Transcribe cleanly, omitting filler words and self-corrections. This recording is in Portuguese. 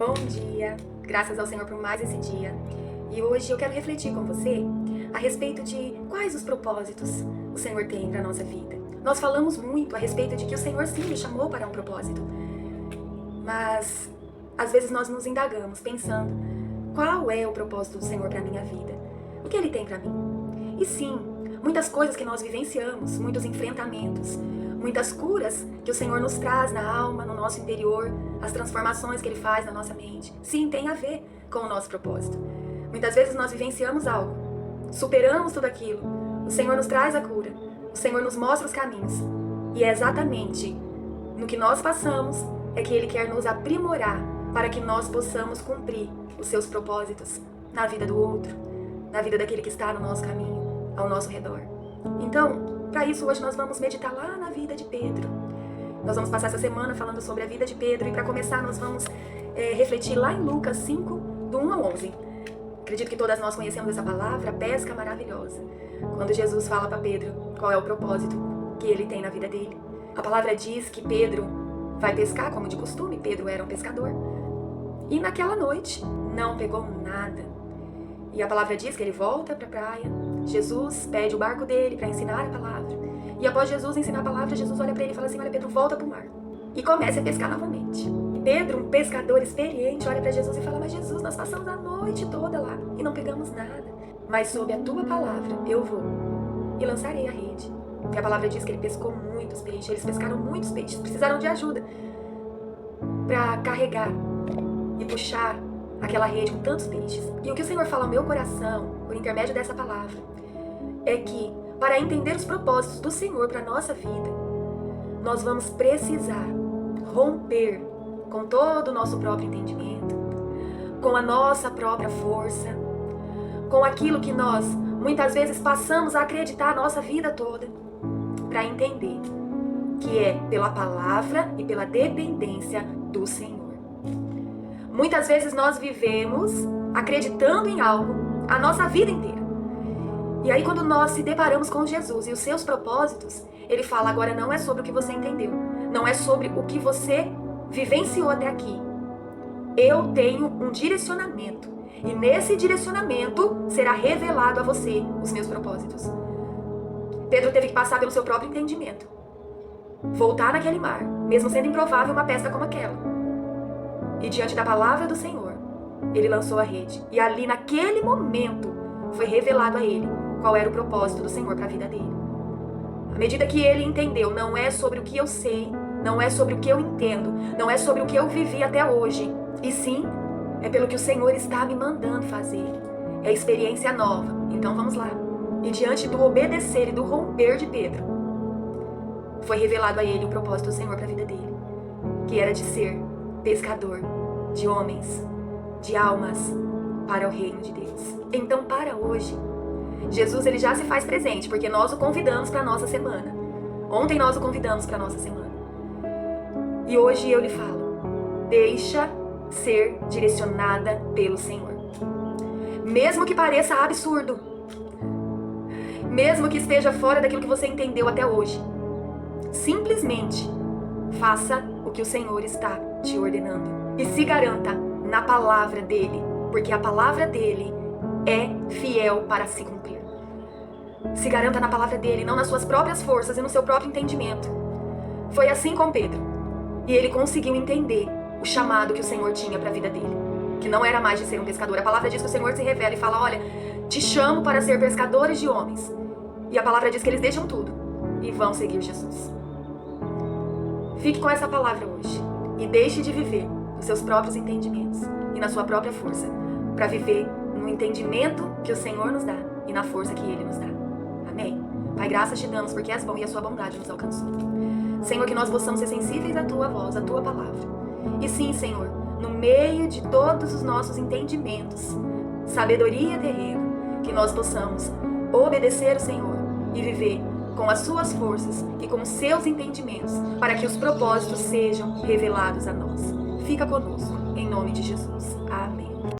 Bom dia, graças ao Senhor por mais esse dia. E hoje eu quero refletir com você a respeito de quais os propósitos o Senhor tem para a nossa vida. Nós falamos muito a respeito de que o Senhor sim me chamou para um propósito, mas às vezes nós nos indagamos pensando qual é o propósito do Senhor para a minha vida, o que Ele tem para mim. E sim, muitas coisas que nós vivenciamos, muitos enfrentamentos, muitas curas que o Senhor nos traz na alma, no nosso interior, as transformações que Ele faz na nossa mente, sim, tem a ver com o nosso propósito. Muitas vezes nós vivenciamos algo, superamos tudo aquilo, o Senhor nos traz a cura, o Senhor nos mostra os caminhos, e é exatamente no que nós passamos é que Ele quer nos aprimorar para que nós possamos cumprir os seus propósitos na vida do outro, na vida daquele que está no nosso caminho, ao nosso redor. Então, para isso, hoje nós vamos meditar lá na vida de Pedro. Nós vamos passar essa semana falando sobre a vida de Pedro. E para começar, nós vamos refletir lá em Lucas 5, do 1 ao 11. Acredito que todas nós conhecemos essa palavra, pesca maravilhosa. Quando Jesus fala para Pedro qual é o propósito que ele tem na vida dele. A palavra diz que Pedro vai pescar, como de costume. Pedro era um pescador. E naquela noite, não pegou nada. E a palavra diz que ele volta para a praia. Jesus pede o barco dele para ensinar a palavra. E após Jesus ensinar a palavra, Jesus olha para ele e fala assim: olha, Pedro, volta para o mar. E começa a pescar novamente. Pedro, um pescador experiente, olha para Jesus e fala: mas Jesus, nós passamos a noite toda lá e não pegamos nada. Mas sob a tua palavra eu vou e lançarei a rede. E a palavra diz que ele pescou muitos peixes. Eles pescaram muitos peixes. Precisaram de ajuda para carregar e puxar aquela rede com tantos peixes. E o que o Senhor fala ao meu coração, por intermédio dessa palavra, é que para entender os propósitos do Senhor para a nossa vida, nós vamos precisar romper com todo o nosso próprio entendimento, com a nossa própria força, com aquilo que nós muitas vezes passamos a acreditar a nossa vida toda, para entender que é pela palavra e pela dependência do Senhor. Muitas vezes nós vivemos acreditando em algo a nossa vida inteira. E aí quando nós se deparamos com Jesus e os seus propósitos, Ele fala: agora não é sobre o que você entendeu, não é sobre o que você vivenciou até aqui. Eu tenho um direcionamento, e nesse direcionamento será revelado a você os meus propósitos. Pedro teve que passar pelo seu próprio entendimento, voltar naquele mar, mesmo sendo improvável uma pesca como aquela. E diante da palavra do Senhor, ele lançou a rede. E ali, naquele momento, foi revelado a ele qual era o propósito do Senhor para a vida dele. À medida que ele entendeu, não é sobre o que eu sei, não é sobre o que eu entendo, não é sobre o que eu vivi até hoje, e sim, é pelo que o Senhor está me mandando fazer. É experiência nova. Então vamos lá. E diante do obedecer e do romper de Pedro, foi revelado a ele o propósito do Senhor para a vida dele, que era de ser pescador de homens, de almas, para o reino de Deus. Então, para hoje, Jesus ele já se faz presente, porque nós o convidamos para a nossa semana. Ontem nós o convidamos para a nossa semana. E hoje eu lhe falo: deixa ser direcionada pelo Senhor. Mesmo que pareça absurdo, mesmo que esteja fora daquilo que você entendeu até hoje, simplesmente faça o que o Senhor está te ordenando. E se garanta na palavra dele, porque a palavra dele é fiel para se cumprir. Se garanta na palavra dele, não nas suas próprias forças e no seu próprio entendimento. Foi assim com Pedro. E ele conseguiu entender o chamado que o Senhor tinha para a vida dele, que não era mais de ser um pescador. A palavra diz que o Senhor se revela e fala: olha, te chamo para ser pescadores de homens. E a palavra diz que eles deixam tudo e vão seguir Jesus. Fique com essa palavra hoje e deixe de viver nos seus próprios entendimentos e na sua própria força, para viver no entendimento que o Senhor nos dá e na força que Ele nos dá. Amém? Pai, graças te damos porque és bom e a sua bondade nos alcançou. Senhor, que nós possamos ser sensíveis à tua voz, à tua palavra. E sim, Senhor, no meio de todos os nossos entendimentos, sabedoria terrena, que nós possamos obedecer o Senhor e viver com as suas forças e com os seus entendimentos, para que os propósitos sejam revelados a nós. Fica conosco, em nome de Jesus. Amém.